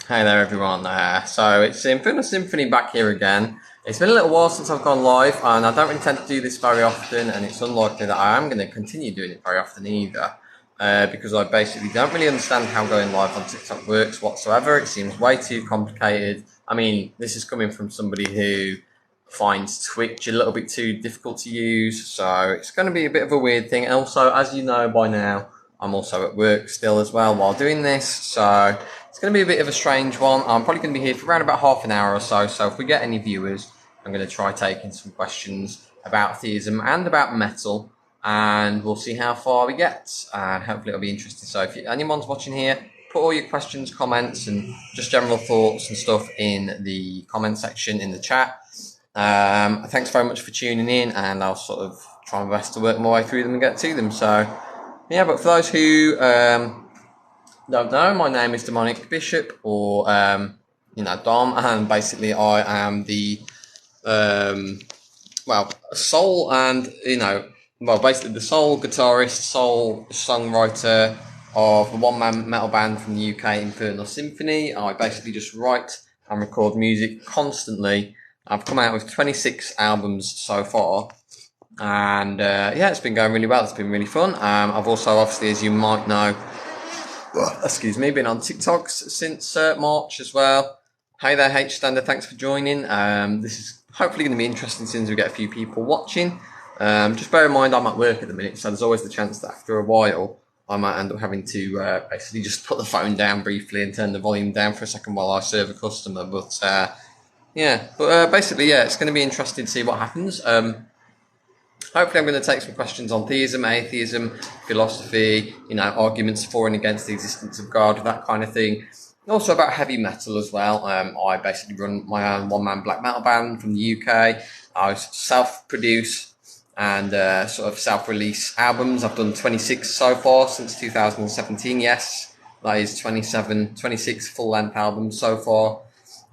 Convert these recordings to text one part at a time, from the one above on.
Hey there everyone, so it's Infernal Symphony back here again. It's been a little while since I've gone live and I don't really tend to do this very often, and it's unlikely that I am going to continue doing it very often either, because I basically don't really understand how going live on TikTok works whatsoever. It seems way too complicated. I mean, this is coming from somebody who finds Twitch a little bit too difficult to use, so it's going to be a bit of a weird thing. And also, as you know by now, I'm also at work still as well while doing this, so it's going to be a bit of a strange one. I'm probably going to be here for around about half an hour or so, so if we get any viewers, I'm going to try taking some questions about theism and about metal, and we'll see how far we get, and hopefully it'll be interesting. So if anyone's watching here, put all your questions, comments, and just general thoughts and stuff in the comment section in the chat. Thanks very much for tuning in, and I'll sort of try my best to work my way through them and get to them. So yeah, but for those who don't know, my name is Demonic Bishop, or Dom, and basically I am the soul and basically the soul guitarist, soul songwriter of the one-man metal band from the UK, Infernal Symphony. I basically just write and record music constantly. I've come out with 26 albums so far. And it's been going really well. It's been really fun. I've also, obviously, as you might know, been on TikTok since March as well. Hey there, H Standard, thanks for joining. This is hopefully going to be interesting since we get a few people watching. Just bear in mind I'm at work at the minute, so there's always the chance that after a while I might end up having to basically just put the phone down briefly and turn the volume down for a second while I serve a customer. But basically, it's going to be interesting to see what happens. Hopefully I'm going to take some questions on theism, atheism, philosophy, arguments for and against the existence of God, that kind of thing. Also about heavy metal as well. I basically run my own one-man black metal band from the UK. I self-produce and sort of self-release albums. I've done 26 so far since 2017, yes. That is 26 full-length albums so far.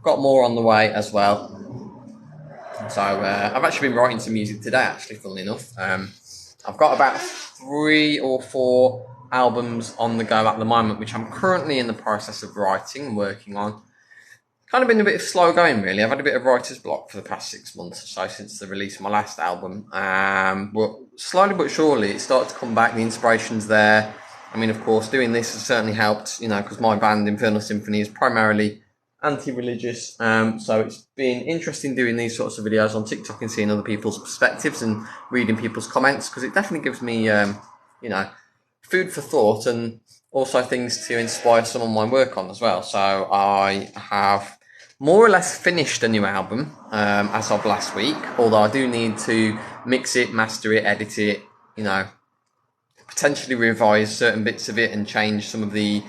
Got more on the way as well. So I've actually been writing some music today, actually, funnily enough. I've got about 3 or 4 albums on the go at the moment, which I'm currently in the process of writing and working on. Kind of been a bit slow going, really. I've had a bit of writer's block for the past 6 months or so since the release of my last album. But slowly but surely, it started to come back. The inspiration's there. I mean, of course, doing this has certainly helped, because my band, Infernal Symphony, is primarily anti-religious, so it's been interesting doing these sorts of videos on TikTok and seeing other people's perspectives and reading people's comments, because it definitely gives me food for thought and also things to inspire some of my work on as well. So I have more or less finished a new album as of last week, although I do need to mix it, master it, edit it, potentially revise certain bits of it and change some of the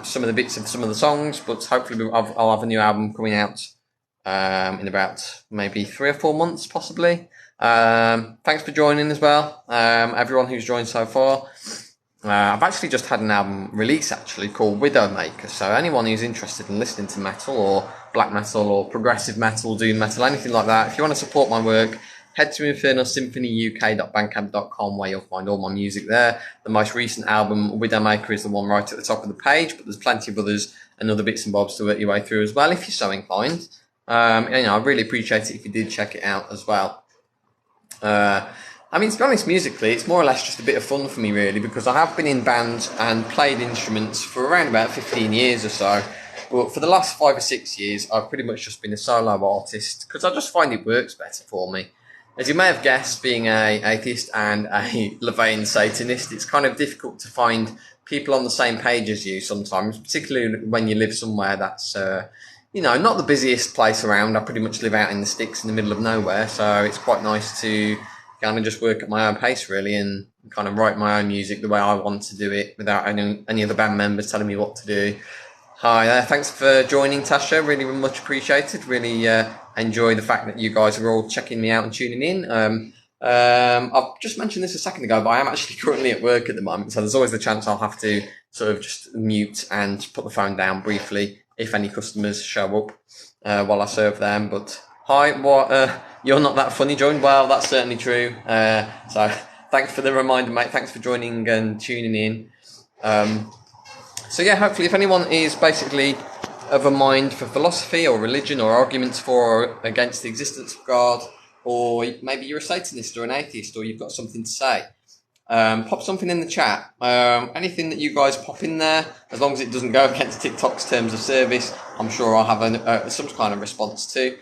some of the bits of some of the songs, but hopefully I'll have a new album coming out in about maybe 3 or 4 months, possibly. Thanks for joining as well, everyone who's joined so far. I've actually just had an album release, actually, called Widowmaker, so anyone who's interested in listening to metal, or black metal, or progressive metal, doom metal, anything like that, if you want to support my work, head to infernalsymphonyuk.bandcamp.com, where you'll find all my music there. The most recent album, Widowmaker, is the one right at the top of the page, but there's plenty of others and other bits and bobs to work your way through as well, if you're so inclined. I'd really appreciate it if you did check it out as well. To be honest, musically, it's more or less just a bit of fun for me, really, because I have been in bands and played instruments for around about 15 years or so. But for the last 5 or 6 years, I've pretty much just been a solo artist, because I just find it works better for me. As you may have guessed, being an atheist and a Levain Satanist, it's kind of difficult to find people on the same page as you sometimes, particularly when you live somewhere that's, not the busiest place around. I pretty much live out in the sticks in the middle of nowhere, so it's quite nice to kind of just work at my own pace, really, and kind of write my own music the way I want to do it without any other band members telling me what to do. Hi there, thanks for joining, Tasha, really much appreciated. Really enjoy the fact that you guys are all checking me out and tuning in. I've just mentioned this a second ago, but I am actually currently at work at the moment, so there's always the chance I'll have to sort of just mute and put the phone down briefly if any customers show up while I serve them. But hi, you're not that funny, joined? Well, that's certainly true. So thanks for the reminder, mate. Thanks for joining and tuning in. Hopefully if anyone is basically of a mind for philosophy or religion or arguments for or against the existence of God, or maybe you're a Satanist or an atheist, or you've got something to say, pop something in the chat. Anything that you guys pop in there, as long as it doesn't go against TikTok's terms of service, I'm sure I'll have some kind of response to.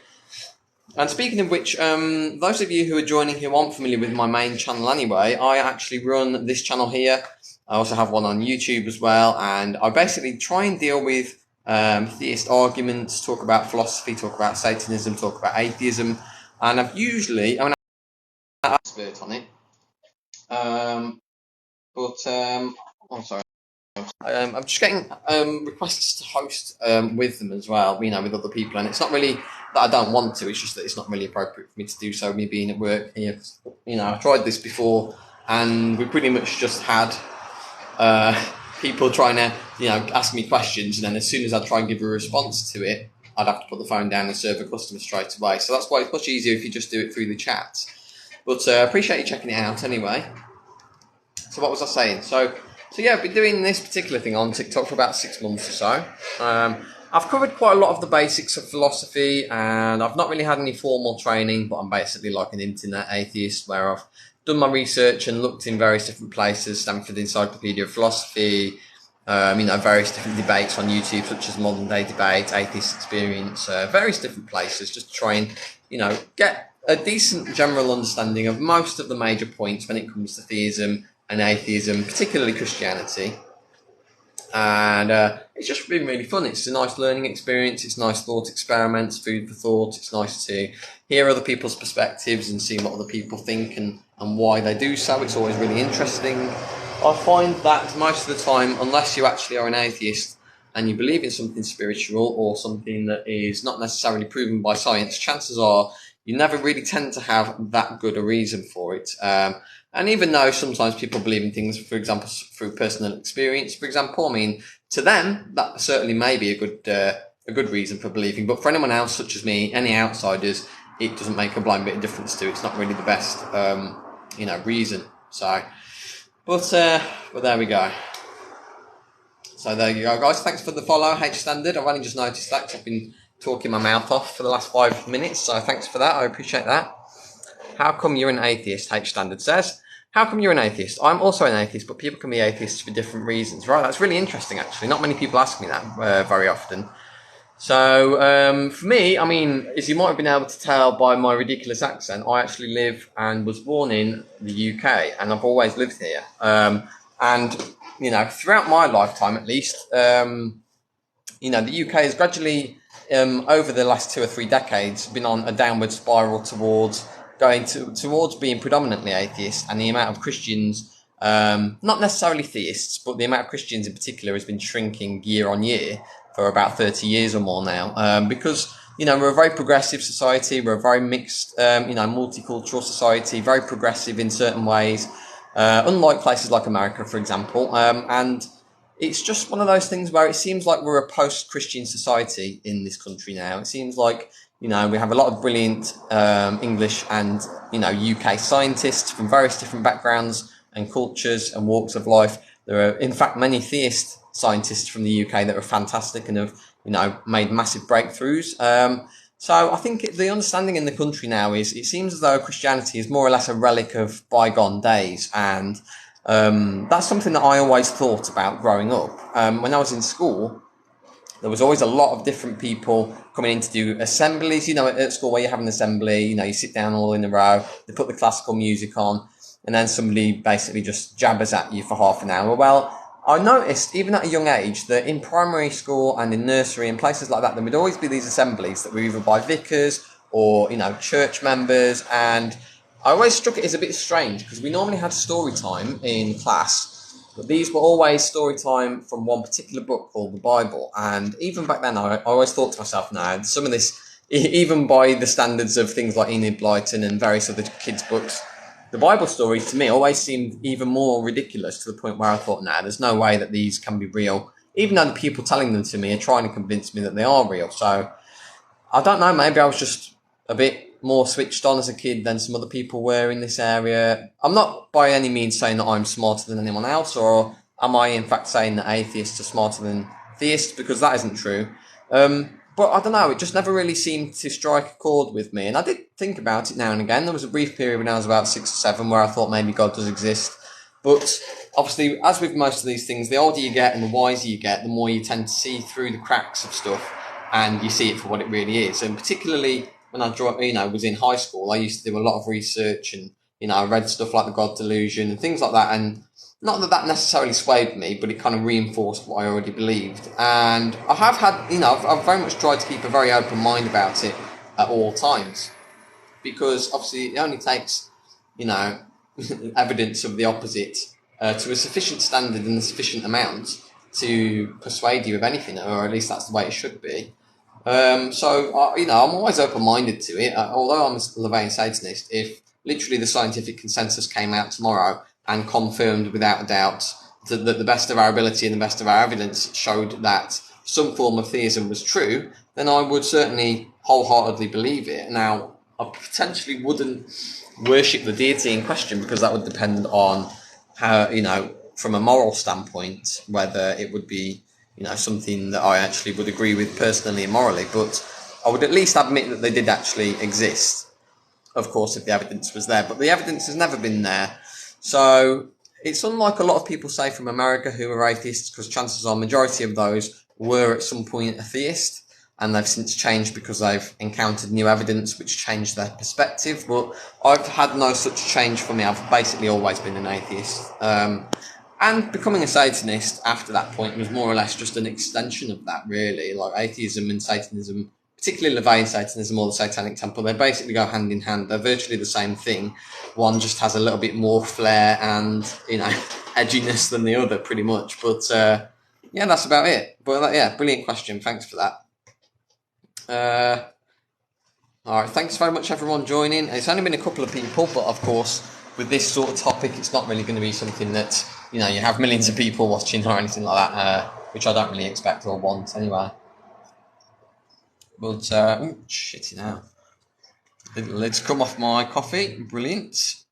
And speaking of which, those of you who are joining who aren't familiar with my main channel anyway, I actually run this channel here. I also have one on YouTube as well, and I basically try and deal with theist arguments, talk about philosophy, talk about Satanism, talk about atheism, and I'm an expert on it. I'm sorry. I'm just getting requests to host with them as well, you know, with other people, and it's not really that I don't want to, it's just that it's not really appropriate for me to do so, me being at work here. You know, I've tried this before, and we pretty much just had people trying to, you know, ask me questions, and then as soon as I try and give a response to it, I'd have to put the phone down and serve a customer straight away. So that's why it's much easier if you just do it through the chat. But I appreciate you checking it out anyway. So what was I saying? So yeah, I've been doing this particular thing on TikTok for about 6 months or so. I've covered quite a lot of the basics of philosophy, and I've not really had any formal training, but I'm basically like an internet atheist where I've done my research and looked in various different places, Stanford Encyclopedia of Philosophy, you know, various different debates on YouTube, such as Modern Day Debate, Atheist Experience, various different places, just to try and, you know, get a decent general understanding of most of the major points when it comes to theism and atheism, particularly Christianity. And it's just been really fun. It's a nice learning experience. It's nice thought experiments, food for thought. It's nice to hear other people's perspectives and see what other people think and why they do so. It's always really interesting. I find that most of the time, unless you actually are an atheist and you believe in something spiritual or something that is not necessarily proven by science, chances are you never really tend to have that good a reason for it. And even though sometimes people believe in things, for example, through personal experience, for example, I mean, to them, that certainly may be a good reason for believing. But for anyone else, such as me, any outsiders, it doesn't make a blind bit of difference to. It's not really the best, you know, reason. So, but there we go. So there you go, guys. Thanks for the follow, H Standard. I've only just noticed that 'cause I've been talking my mouth off for the last 5 minutes. So thanks for that. I appreciate that. How come you're an atheist? H Standard says. How come you're an atheist? I'm also an atheist, but people can be atheists for different reasons. Right, that's really interesting, actually. Not many people ask me that very often. So, for me, I mean, as you might have been able to tell by my ridiculous accent, I actually live and was born in the UK, and I've always lived here. And, you know, throughout my lifetime, at least, you know, the UK has gradually, over the last 2 or 3 decades, been on a downward spiral towards being predominantly atheist, and the amount of Christians, not necessarily theists, but the amount of Christians in particular has been shrinking year on year for about 30 years or more now, because, you know, we're a very progressive society, we're a very mixed, you know, multicultural society, very progressive in certain ways, unlike places like America, for example, and it's just one of those things where it seems like we're a post-Christian society in this country now. It seems like, you know, we have a lot of brilliant English and, you know, UK scientists from various different backgrounds and cultures and walks of life. There are, in fact, many theist scientists from the UK that are fantastic and have, you know, made massive breakthroughs. So I think the understanding in the country now is it seems as though Christianity is more or less a relic of bygone days, and that's something that I always thought about growing up. When I was in school, there was always a lot of different people coming in to do assemblies, you know, at school where you have an assembly, you know, you sit down all in a row, they put the classical music on, and then somebody basically just jabbers at you for half an hour. Well, I noticed, even at a young age, that in primary school and in nursery and places like that, there would always be these assemblies that were either by vicars or, you know, church members, and I always struck it as a bit strange because we normally had story time in class, but these were always story time from one particular book called the Bible. And even back then, I always thought to myself, now, some of this, even by the standards of things like Enid Blyton and various other kids' books, the Bible stories to me always seemed even more ridiculous, to the point where I thought, nah, there's no way that these can be real, even though the people telling them to me are trying to convince me that they are real. So I don't know, maybe I was just a bit more switched on as a kid than some other people were in this area. I'm not by any means saying that I'm smarter than anyone else, or am I in fact saying that atheists are smarter than theists, because that isn't true. But I don't know, it just never really seemed to strike a chord with me. And I did think about it now and again. There was a brief period when I was about 6 or 7 where I thought maybe God does exist. But obviously, as with most of these things, the older you get and the wiser you get, the more you tend to see through the cracks of stuff and you see it for what it really is. And particularly when I was in high school, I used to do a lot of research and, I read stuff like the God Delusion and things like that. And not that necessarily swayed me, but it kind of reinforced what I already believed. And I have had, I've very much tried to keep a very open mind about it at all times. Because obviously it only takes, evidence of the opposite to a sufficient standard and a sufficient amount to persuade you of anything, or at least that's the way it should be. I'm always open-minded to it. Although I'm a Levian Satanist, if literally the scientific consensus came out tomorrow and confirmed without a doubt that the best of our ability and the best of our evidence showed that some form of theism was true, then I would certainly wholeheartedly believe it. Now, I potentially wouldn't worship the deity in question because that would depend on how, from a moral standpoint, whether it would be, something that I actually would agree with personally and morally. But I would at least admit that they did actually exist, of course, if the evidence was there. But the evidence has never been there. So it's unlike a lot of people say from America who are atheists, because chances are majority of those were at some point a theist, and they've since changed because they've encountered new evidence which changed their perspective. But I've had no such change for me. I've basically always been an atheist. And becoming a Satanist after that point was more or less just an extension of that, really. Like atheism and Satanism, particularly Levian Satanism or the Satanic Temple, they basically go hand in hand. They're virtually the same thing. One just has a little bit more flair and, edginess than the other, pretty much. But, that's about it. But, brilliant question. Thanks for that. All right, thanks very much, everyone, joining. It's only been a couple of people, but, of course, with this sort of topic, it's not really going to be something that, you have millions of people watching or anything like that, which I don't really expect or want anyway. But, shitty now. The lid's come off my coffee. Brilliant.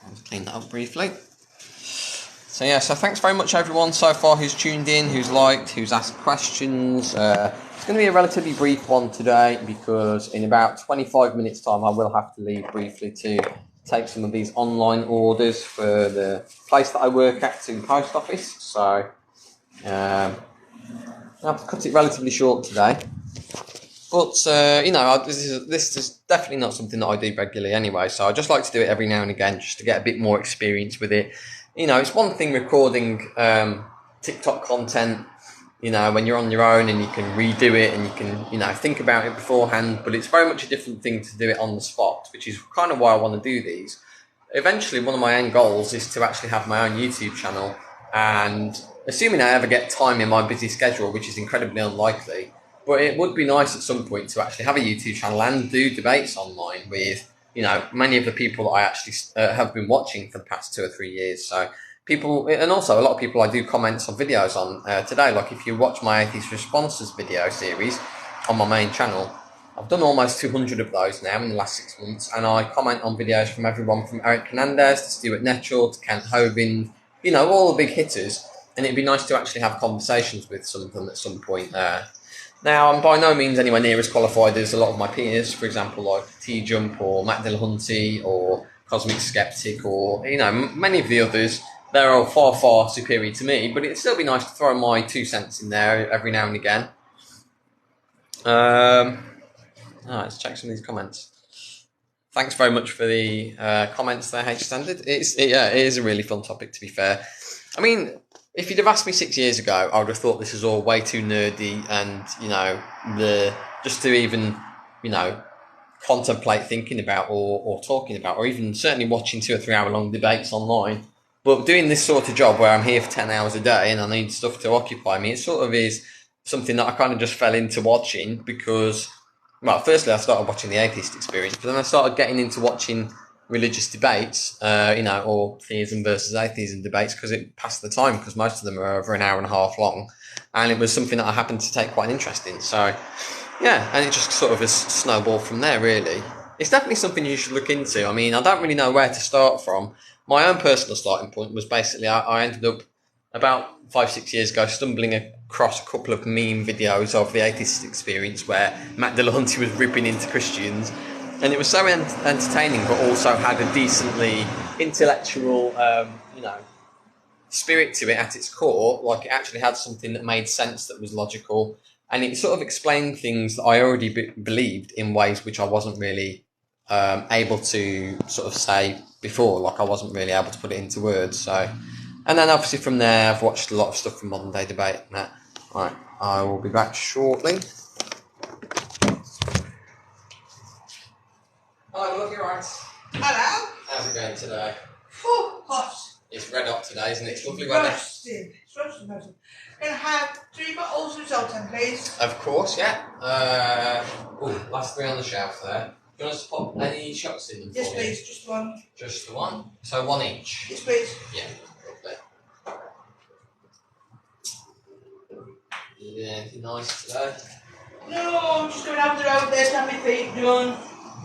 I'll clean that up briefly. So thanks very much, everyone, so far who's tuned in, who's liked, who's asked questions. It's going to be a relatively brief one today because in about 25 minutes' time I will have to leave briefly to take some of these online orders for the place that I work at to the post office. So I have to cut it relatively short today. But, this is definitely not something that I do regularly anyway, so I just like to do it every now and again just to get a bit more experience with it. It's one thing recording TikTok content, when you're on your own and you can redo it and you can, think about it beforehand, but it's very much a different thing to do it on the spot, which is kind of why I want to do these. Eventually, one of my end goals is to actually have my own YouTube channel, and assuming I ever get time in my busy schedule, which is incredibly unlikely, but it would be nice at some point to actually have a YouTube channel and do debates online with, many of the people that I actually have been watching for the past 2 or 3 years. So people, and also a lot of people I do comments on videos on today. Like if you watch my Atheist Responses video series on my main channel, I've done almost 200 of those now in the last 6 months, and I comment on videos from everyone from Eric Hernandez to Stuart Netchell to Kent Hovind, all the big hitters, and it'd be nice to actually have conversations with some of them at some point. Now, I'm by no means anywhere near as qualified as a lot of my peers, for example, like T-Jump or Matt Dillahunty or Cosmic Skeptic or, many of the others. They're all far, far superior to me, but it'd still be nice to throw my 2 cents in there every now and again. Let's check some of these comments. Thanks very much for the comments there, H-Standard. It is a really fun topic, to be fair. I mean, if you'd have asked me 6 years ago, I would have thought this was all way too nerdy and, just to even, contemplate thinking about or talking about, or even certainly watching 2 or 3 hour long debates online. But doing this sort of job where I'm here for 10 hours a day and I need stuff to occupy me, it sort of is something that I kind of just fell into watching because, well, firstly I started watching the Atheist Experience, but then I started getting into watching religious debates, or theism versus atheism debates because it passed the time, because most of them are over an hour and a half long, and it was something that I happened to take quite an interest in. So, and it just sort of has snowballed from there, really. It's definitely something you should look into. I mean, I don't really know where to start from. My own personal starting point was basically I ended up about 5-6 years ago stumbling across a couple of meme videos of the atheist experience where Matt Delahanty was ripping into Christians, and it was so entertaining, but also had a decently intellectual, spirit to it at its core. Like, it actually had something that made sense, that was logical, and it sort of explained things that I already believed in ways which I wasn't really able to sort of say before. Like, I wasn't really able to put it into words. So, and then obviously from there, I've watched a lot of stuff from Modern Day Debate and that. Right, I will be back shortly. Hi, look, you're right. Hello. How's it going today? Oh, hot. It's red hot today, isn't it? It's lovely weather. Roasting. It's roasting. Can I have 3 bottles of Zoltan, please? Of course, yeah. Last 3 on the shelf there. Do you want us to pop any shots in them? Yes, for please. Just one. Just the one? So 1 each? Yes, please. Yeah, lovely. Yeah, anything nice today? No, I'm just going over the road. There's Happy Feet done.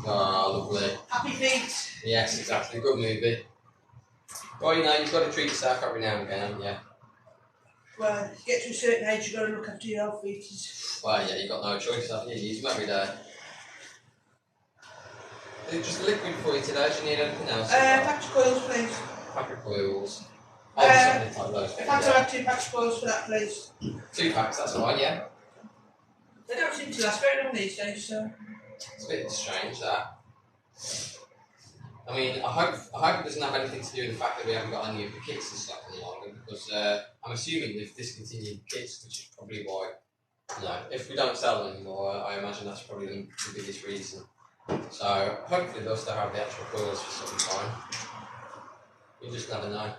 Oh, lovely. Happy Feet. Yes, exactly. Good movie. Well, you've got to treat yourself every now and again, haven't you? Well, if you get to a certain age, you've got to look after your health features. Well, yeah, you've got no choice, haven't you? You use them every day. Is it just a liquid for you today? Do you need anything else? Pack of coils, please. Pack of coils. If Like those. I can have 2 packs of coils for that, please. 2 packs, that's fine, yeah. They don't seem to last very long these days, so. It's a bit strange, that. I mean, I hope it doesn't have anything to do with the fact that we haven't got any of the kits and stuff any longer, because I'm assuming they've discontinued kits, which is probably why, if we don't sell them anymore, I imagine that's probably the biggest reason. So hopefully they'll still have the actual coils for some time. You just never know.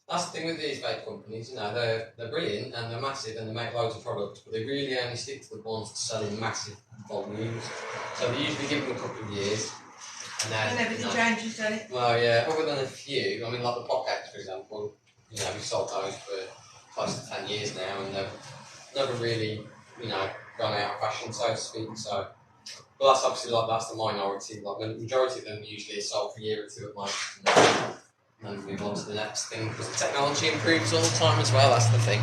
That's the thing with these vape companies, they're brilliant and they're massive and they make loads of products, but they really only stick to the ones that sell in massive volumes. So they usually give them a couple of years. And everything changes, doesn't it? Well, yeah, other than a few. I mean, like the Pockets, for example, we've sold those for close to 10 years now, and they've never really, gone out of fashion, so to speak. So, but that's obviously that's the minority. Like the majority of them usually are sold for a year or 2 at most, and then move on to the next thing, because the technology improves all the time as well. That's the thing.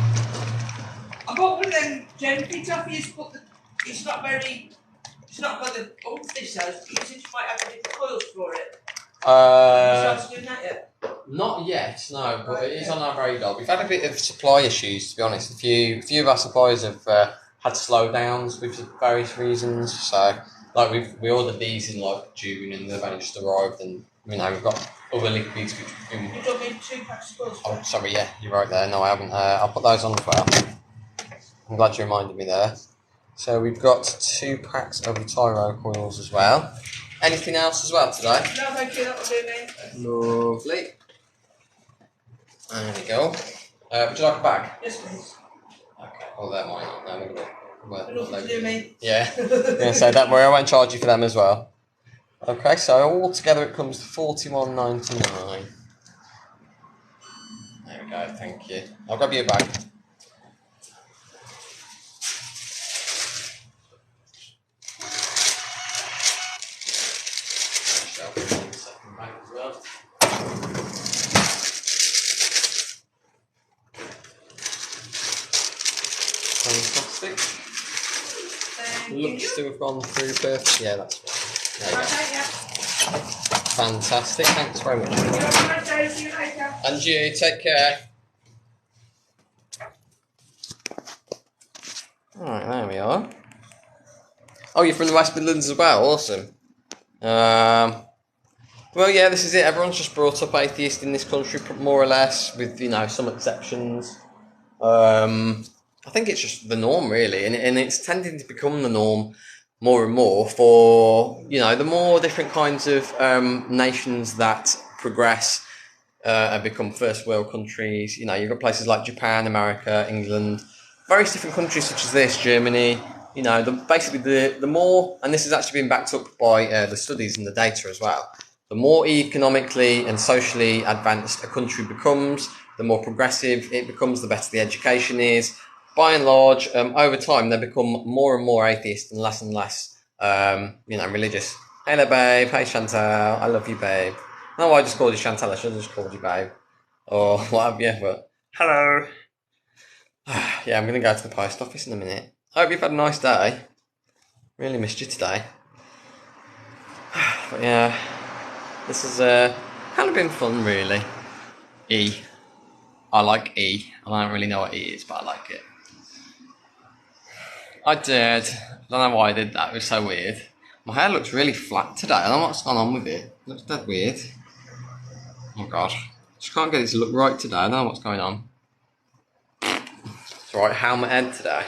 I bought one of them Gen Fit off you, but it's not got the oomph this has. You think you might have to get the coils for it. Have you started doing that yet? Not yet, no, but it is on our radar. We've had a bit of supply issues, to be honest. A few of our suppliers have had slowdowns with various reasons. So, like we ordered these in like June, and they've only just arrived, and we've got other liquids which we've been. You don't need 2 packs of coils. Oh, sorry, yeah, you're right there. No, I haven't. I'll put those on as well. I'm glad you reminded me there. So we've got 2 packs of the Tyro coils as well. Anything else as well today? No, thank you. That will do me. Lovely. There we go. Would you like a bag? Yes, please. Okay. Oh, they're mine. No, we're going Nothing to do me. Yeah. So don't worry, I won't charge you for them as well. Okay, so altogether it comes to $41.99. There we go. Thank you. I'll grab you a bag. Fantastic. Looks to have gone through perfect. Yeah, that's fine. There you go. Okay, yeah. Fantastic. Thanks very much. You have a nice day. See you later. And you, take care. Alright, there we are. Oh, you're from the West Midlands as well? Awesome. Well, yeah, this is it. Everyone's just brought up atheist in this country, more or less, with, some exceptions. I think it's just the norm, really, and it's tending to become the norm more and more for, the more different kinds of nations that progress and become first world countries. You've got places like Japan, America, England, various different countries such as this, Germany. The more, and this has actually been backed up by the studies and the data as well, the more economically and socially advanced a country becomes, the more progressive it becomes, the better the education is. By and large, over time, they become more and more atheist and less religious. Hello, babe. Hey, Chantal. I love you, babe. No, I just called you Chantal. I should have just called you babe. Or what have you, but hello. Yeah, I'm going to go to the post office in a minute. Hope you've had a nice day. Really missed you today. But yeah, this has kind of been fun, really. E. I like E. I don't really know what E is, but I like it. I did. I don't know why I did that. It was so weird. My hair looks really flat today. I don't know what's gone on with it. It looks dead weird. Oh god. Just can't get it to look right today. I don't know what's going on. It's right helmet head today.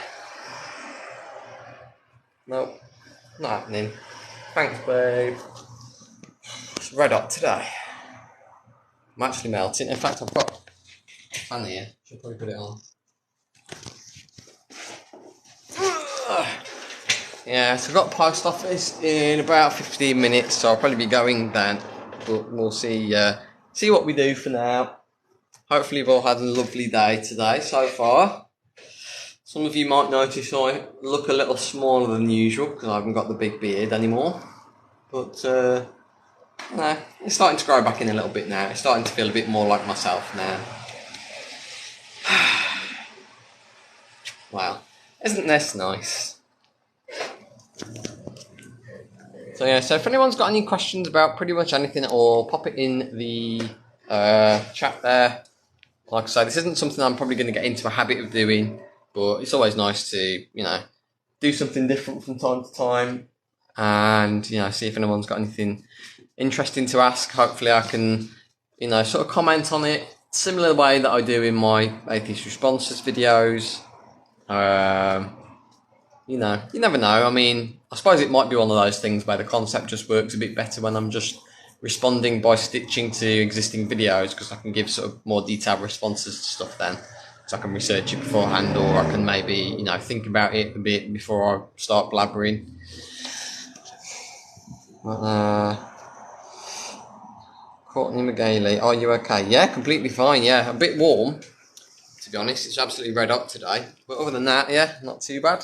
Nope. Not happening. Thanks, babe. It's red hot today. I'm actually melting. In fact, I've got a fan here. Should probably put it on. Yeah, so I've got post office in about 15 minutes, so I'll probably be going then. But we'll see what we do for now. Hopefully you've all had a lovely day today so far. Some of you might notice I look a little smaller than usual because I haven't got the big beard anymore. But no, it's starting to grow back in a little bit now. It's starting to feel a bit more like myself now. Wow, isn't this nice? So yeah, so if anyone's got any questions about pretty much anything at all, pop it in the chat there. Like I say, this isn't something I'm probably going to get into a habit of doing, but it's always nice to, do something different from time to time and, see if anyone's got anything interesting to ask. Hopefully I can, sort of comment on it similar way that I do in my Atheist Responses videos. You never know. I mean, I suppose it might be one of those things where the concept just works a bit better when I'm just responding by stitching to existing videos, because I can give sort of more detailed responses to stuff then. So I can research it beforehand, or I can maybe, think about it a bit before I start blabbering. Courtney McGailey, are you okay? Yeah, completely fine, yeah. A bit warm, to be honest. It's absolutely red hot today. But other than that, yeah, not too bad.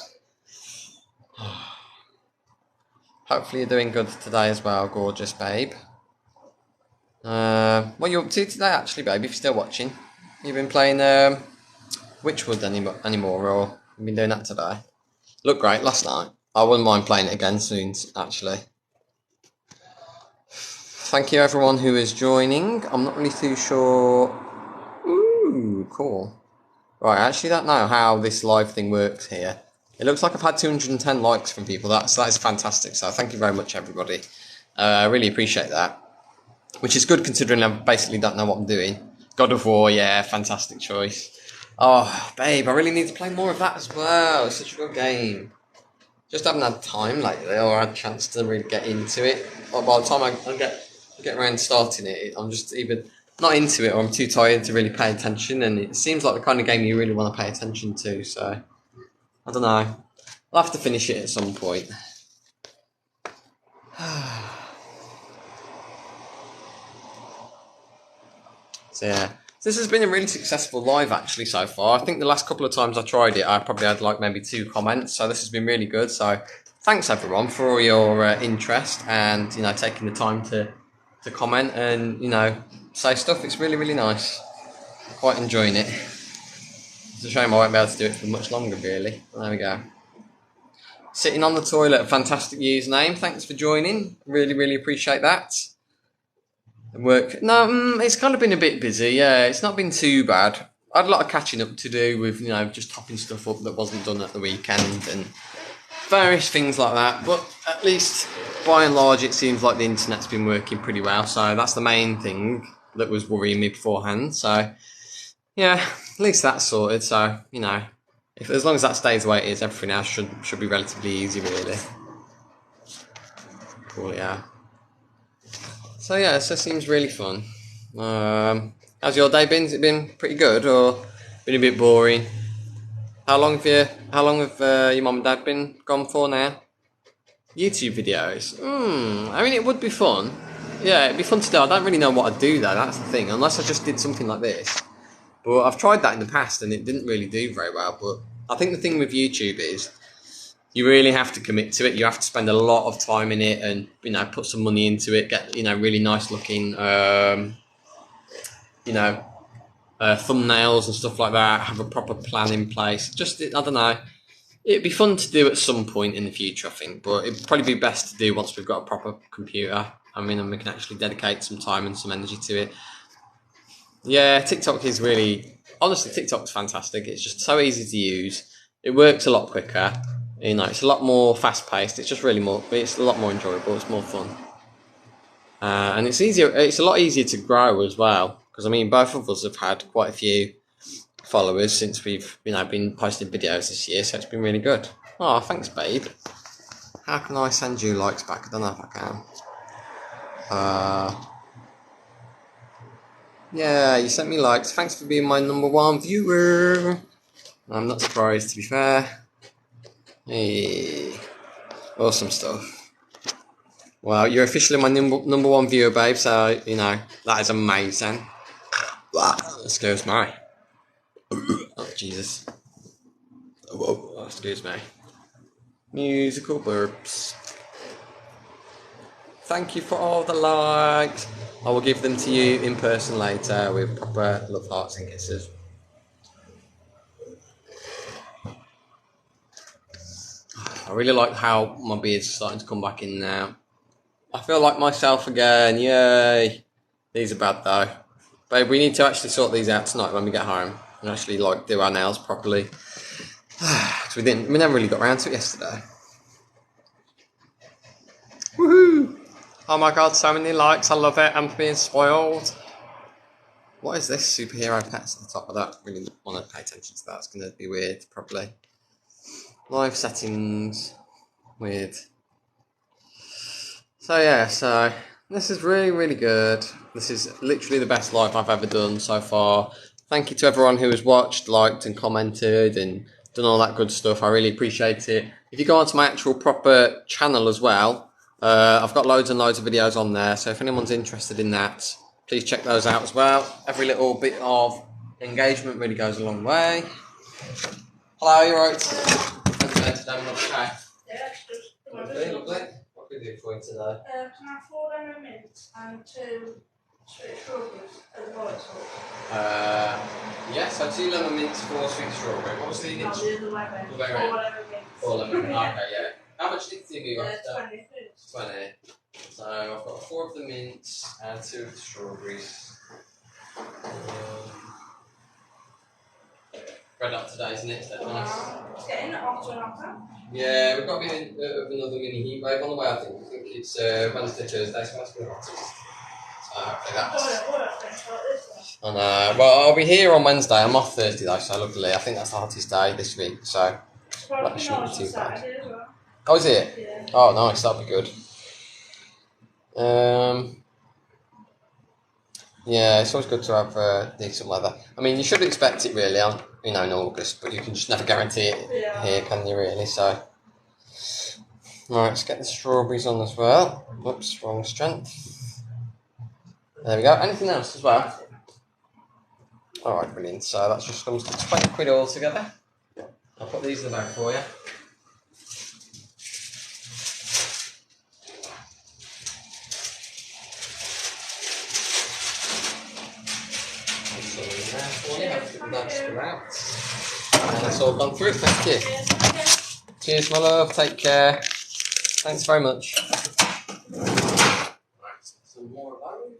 Hopefully you're doing good today as well, gorgeous babe. What are you up to today, actually, babe, if you're still watching? You've been playing Witchwood anymore, or you've been doing that today? Looked great last night. I wouldn't mind playing it again soon, actually. Thank you everyone who is joining. I'm not really too sure. Ooh, cool. Right, I actually don't know how this live thing works here. It looks like I've had 210 likes from people. That is fantastic. So thank you very much, everybody. I really appreciate that. Which is good considering I basically don't know what I'm doing. God of War, yeah, fantastic choice. Oh, babe, I really need to play more of that as well. It's such a good game. Just haven't had time lately, or had a chance to really get into it. Or by the time I get around to starting it, I'm just either not into it or I'm too tired to really pay attention. And it seems like the kind of game you really want to pay attention to. So I don't know. I'll have to finish it at some point. So yeah, this has been a really successful live actually so far. I think the last couple of times I tried it, I probably had like maybe 2 comments. So this has been really good. So thanks everyone for all your interest and taking the time to comment and say stuff. It's really, really nice. I'm quite enjoying it. It's a shame I won't be able to do it for much longer really. But there we go. Sitting on the toilet, fantastic username. Thanks for joining. Really, really appreciate that. Work. No, it's kind of been a bit busy. Yeah, it's not been too bad. I had a lot of catching up to do with just topping stuff up that wasn't done at the weekend and various things like that. But at least by and large, it seems like the internet's been working pretty well. So that's the main thing that was worrying me beforehand. So yeah, at least that's sorted. So if as long as that stays the way it is, everything else should be relatively easy, really. Cool, yeah. So yeah, so it seems really fun. How's your day been? Has it been pretty good or been a bit boring? How long have your mum and dad been gone for now? YouTube videos. I mean, it would be fun. Yeah, it'd be fun to do. I don't really know what I'd do though. That's the thing. Unless I just did something like this. But I've tried that in the past and it didn't really do very well. But I think the thing with YouTube is you really have to commit to it. You have to spend a lot of time in it and, put some money into it, get, really nice looking, thumbnails and stuff like that, have a proper plan in place. Just, I don't know, it'd be fun to do at some point in the future, I think, but it'd probably be best to do once we've got a proper computer. I mean, and we can actually dedicate some time and some energy to it. Yeah, TikTok is really, honestly, TikTok's fantastic. It's just so easy to use. It works a lot quicker. You know, it's a lot more fast-paced. It's just really more, it's a lot more enjoyable. It's more fun. And it's easier. It's a lot easier to grow as well. Because, I mean, both of us have had quite a few followers since we've, you know, been posting videos this year. So it's been really good. Oh, thanks, babe. How can I send you likes back? I don't know if I can. Yeah, you sent me likes. Thanks for being my #1 viewer. I'm not surprised, to be fair. Hey, awesome stuff. Well, you're officially my number 1 viewer, babe. So you know that is amazing. Excuse me. Oh Jesus. Oh, excuse me. Musical burps. Thank you for all the likes. I will give them to you in person later with proper love hearts and kisses. I really like how my beard's starting to come back in now. I feel like myself again, yay. These are bad though. Babe, we need to actually sort these out tonight when we get home and actually like do our nails properly. Because we never really got around to it yesterday. Woohoo! Oh my god, so many likes, I love it, I'm being spoiled. What is this? Superhero pets at the top? I don't really want to pay attention to that, it's going to be weird, probably. Live settings, weird. So yeah, so this is really, really good. This is literally the best live I've ever done so far. Thank you to everyone who has watched, liked and commented and done all that good stuff. I really appreciate it. If you go onto my actual proper channel as well, I've got loads and loads of videos on there. So if anyone's interested in that, please check those out as well. Every little bit of engagement really goes a long way. Hello, you right? Okay. Yeah, it's just Lovely, lovely. What can we do for you today? can I have 4 lemon mints and 2 sweet strawberries at the bottom? Yeah, so 2 lemon mints, 4 sweet strawberry. What was the No, the other way around. 4 lemon mints. 4 lemon. Okay, yeah. How much did you move after? 20 minutes. 20. So I've got 4 of the mints and 2 of the strawberries. Read up today, isn't it? Is that nice? It's getting hotter and hotter. Yeah, we've got a bit of another mini heat wave on the way, I think. I think it's Wednesday, Thursday, so that's going to be hottest. So hopefully that's... And, well, I'll be here on Wednesday. I'm off Thursday though, so luckily I think that's the hottest day this week. So that shouldn't be too bad. Oh, is it? Yeah. Oh, nice. That'll be good. Yeah, it's always good to have decent weather. I mean, you should expect it really on, you know, in August, but you can just never guarantee it here, can you? Really? So, right, let's get the strawberries on as well. Oops, wrong strength. There we go. Anything else as well? All right, brilliant. So that just comes to 20 quid altogether. I'll put these in the bag for you. And that's all gone through, thank you. Cheers, my love, take care. Thanks very much. Right, some more of those.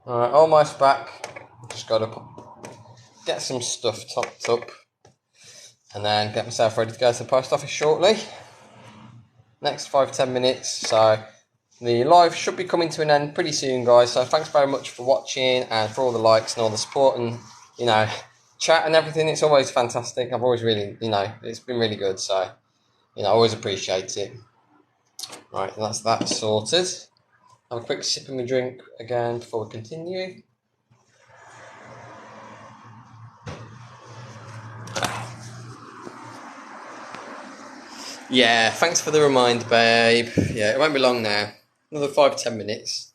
Alright, almost back. Just got to get some stuff topped up and then get myself ready to go to the post office shortly. Next 5-10 minutes. So the live should be coming to an end pretty soon, guys. So thanks very much for watching and for all the likes and all the support and, you know, chat and everything. It's always fantastic. I've always really, you know, it's been really good. So, you know, I always appreciate it. Right, that's that sorted. Have a quick sip of my drink again before we continue. Yeah, thanks for the reminder, babe. Yeah, it won't be long now. Another 5-10 minutes.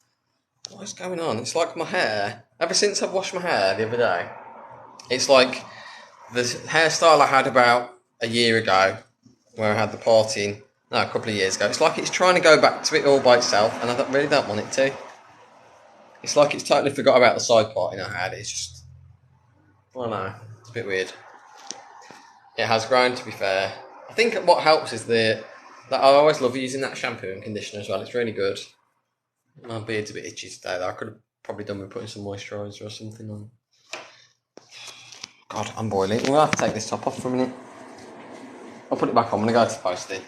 What's going on? It's like my hair. Ever since I've washed my hair the other day, it's like the hairstyle I had about a year ago, where I had the party, a couple of years ago. It's like it's trying to go back to it all by itself, and I really don't want it to. It's like it's totally forgot about the side parting I had. It's just, I don't know, it's a bit weird. It has grown, to be fair. I think what helps is that I always love using that shampoo and conditioner as well. It's really good. My beard's a bit itchy today, though. I could have probably done with putting some moisturiser or something on. God, I'm boiling. We'll have to take this top off for a minute. I'll put it back on when I go to posting.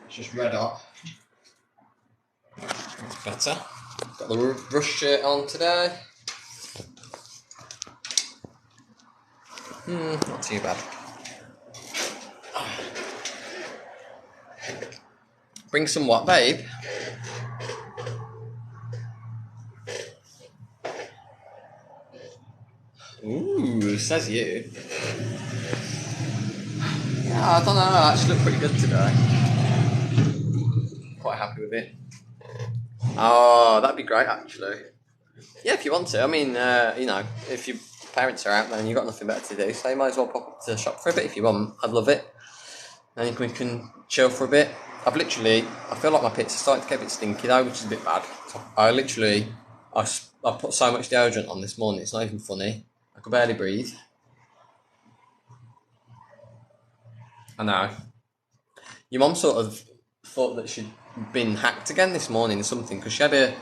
It's just red hot. That's better. Got the Rush shirt on today. Not too bad. Bring some what, babe? Ooh, says you. Yeah, I don't know. I actually look pretty good today. Quite happy with it. Oh, that'd be great, actually. Yeah, if you want to. I mean, if your parents are out there and you've got nothing better to do, so you might as well pop up to the shop for a bit if you want. I'd love it. And we can chill for a bit. I feel like my pits are starting to get a bit stinky though, which is a bit bad. I put so much deodorant on this morning, it's not even funny. I could barely breathe. I know. Your mum sort of thought that she'd been hacked again this morning or something, because she had a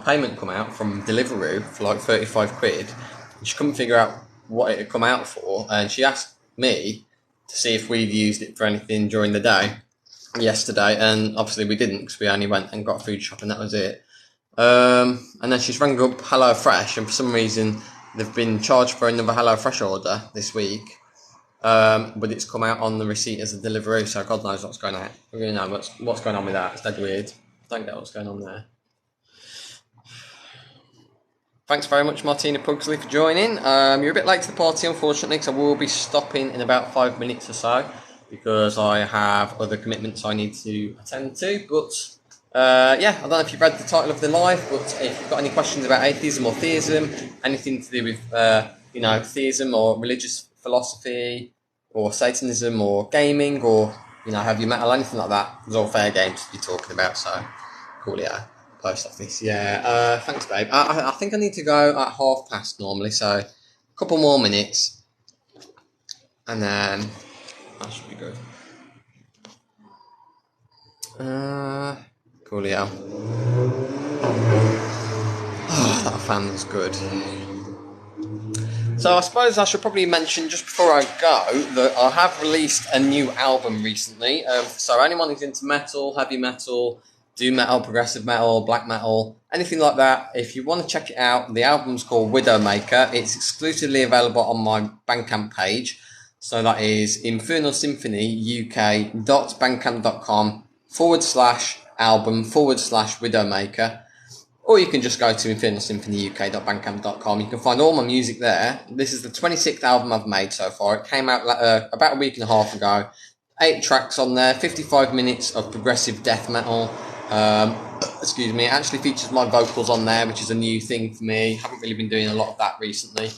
payment come out from Deliveroo for like 35 quid. And she couldn't figure out what it had come out for, and she asked me to see if we'd used it for anything during the day yesterday, and obviously we didn't, because we only went and got food shop and that was it. And then she's rang up HelloFresh, and for some reason they've been charged for another HelloFresh order this week, but it's come out on the receipt as a delivery, so God knows what's going on. We don't know what's going on with that. It's dead weird. Don't get what's going on there. Thanks very much, Martina Pugsley, for joining. You're a bit late to the party, unfortunately, because I will be stopping in about 5 minutes or so, because I have other commitments I need to attend to. But I don't know if you've read the title of the live, but if you've got any questions about atheism or theism, anything to do with theism or religious philosophy or Satanism or gaming or heavy metal, anything like that, it's all fair game to be talking about. So cool, yeah. Post office, yeah. Thanks, babe. I think I need to go at past normally, so a couple more minutes, and then that should be good. Cool, yeah. Oh, that fan was good. So I suppose I should probably mention just before I go that I have released a new album recently. So anyone who's into metal, heavy metal, doom metal, progressive metal, black metal, anything like that, if you want to check it out, the album's called Widowmaker. It's exclusively available on my Bandcamp page. So that is infernalsymphonyuk.bandcamp.com/album/Widowmaker. Or you can just go to infernalsymphonyuk.bandcamp.com. You can find all my music there. This is the 26th album I've made so far. It came out about a week and a half ago. 8 tracks on there, 55 minutes of progressive death metal. It actually features my vocals on there, which is a new thing for me. Haven't really been doing a lot of that recently.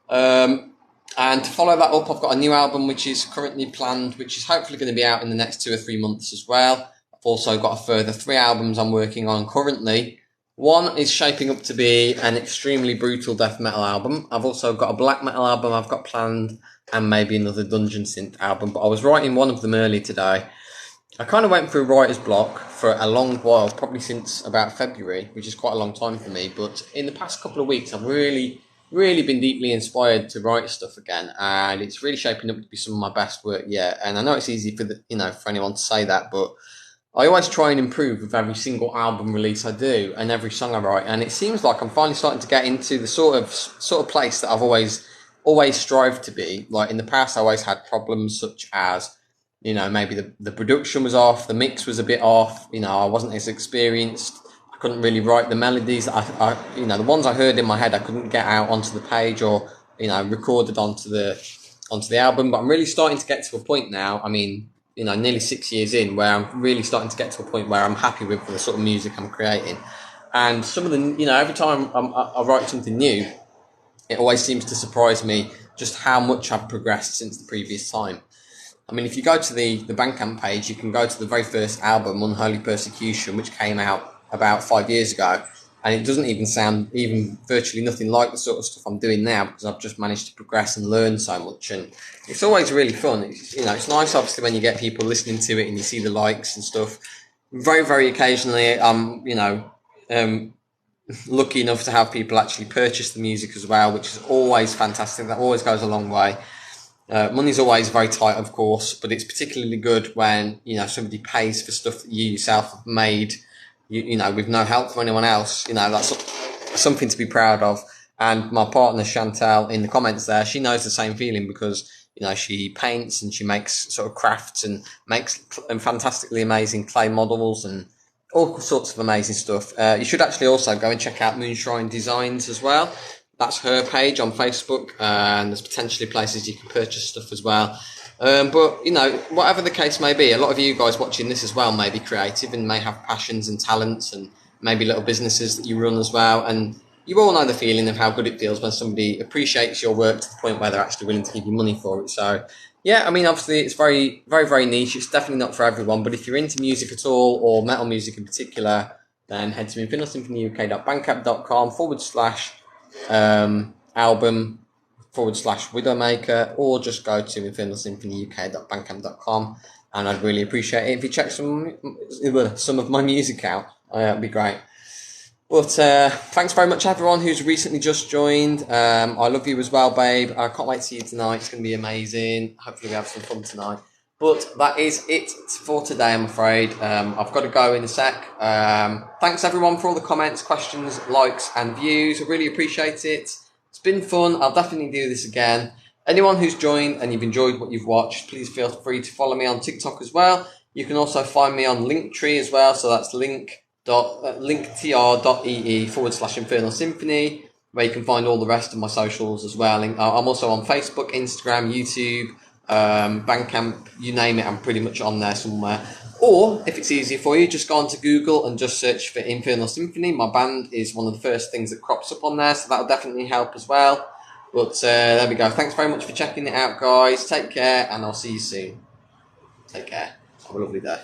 And to follow that up, I've got a new album which is currently planned, which is hopefully going to be out in the next 2 or 3 months as well. I've also got a further 3 albums I'm working on currently. One is shaping up to be an extremely brutal death metal album. I've also got a black metal album I've got planned, and maybe another dungeon synth album, but I was writing one of them early today. I kind of went through writer's block for a long while, probably since about February, which is quite a long time for me, but in the past couple of weeks I've really been deeply inspired to write stuff again, and it's really shaping up to be some of my best work yet. And I know it's easy for anyone to say that, but I always try and improve with every single album release I do and every song I write, and it seems like I'm finally starting to get into the sort of place that I've always strived to be. Like in the past, I always had problems such as, maybe the production was off, the mix was a bit off, I wasn't as experienced, I couldn't really write the melodies. The ones I heard in my head, I couldn't get out onto the page or, recorded onto the album. But I'm really starting to get to a point now. I mean, you know, nearly 6 years in, where I'm really starting to get to a point where I'm happy with the sort of music I'm creating. And some of the, you know, every time I write something new, it always seems to surprise me just how much I've progressed since the previous time. I mean, if you go to the Bandcamp page, you can go to the very first album, Unholy Persecution, which came out about 5 years ago, and it doesn't even sound even virtually nothing like the sort of stuff I'm doing now, because I've just managed to progress and learn so much, and it's always really fun. It's, you know, it's nice, obviously, when you get people listening to it and you see the likes and stuff. Very, very occasionally, you know, lucky enough to have people actually purchase the music as well, which is always fantastic. That always goes a long way. Money's always very tight, of course, but it's particularly good when, you know, somebody pays for stuff that you yourself have made, you know, with no help from anyone else. You know, that's something to be proud of. And my partner Chantal in the comments there, she knows the same feeling, because, you know, she paints and she makes sort of crafts and makes fantastically amazing clay models and all sorts of amazing stuff. You should actually also go and check out Moonshine Designs as well. That's her page on Facebook, and there's potentially places you can purchase stuff as well. But, you know, whatever the case may be, a lot of you guys watching this as well may be creative and may have passions and talents and maybe little businesses that you run as well. And you all know the feeling of how good it feels when somebody appreciates your work to the point where they're actually willing to give you money for it. So, yeah, I mean, obviously it's very, very, very niche. It's definitely not for everyone. But if you're into music at all, or metal music in particular, then head to infernalsymphonyuk.bandcamp.com/album /Widowmaker, or just go to infernalsymphonyuk.bandcamp.com, and I'd really appreciate it if you check some of my music out. It'd be great. But thanks very much everyone who's recently just joined. I love you as well, babe. I can't wait to see you tonight. It's going to be amazing. Hopefully we have some fun tonight. But that is it for today, I'm afraid. I've got to go in a sec. Thanks everyone for all the comments, questions, likes and views. I really appreciate it. It's been fun. I'll definitely do this again. Anyone who's joined and you've enjoyed what you've watched, please feel free to follow me on TikTok as well. You can also find me on Linktree as well. So that's linktr.ee /Infernal Symphony, where you can find all the rest of my socials as well. I'm also on Facebook, Instagram, YouTube, Bandcamp, you name it, I'm pretty much on there somewhere. Or, if it's easier for you, just go onto Google and just search for Infernal Symphony. My band is one of the first things that crops up on there, so that'll definitely help as well. But there we go. Thanks very much for checking it out, guys. Take care, and I'll see you soon. Take care. Have a lovely day.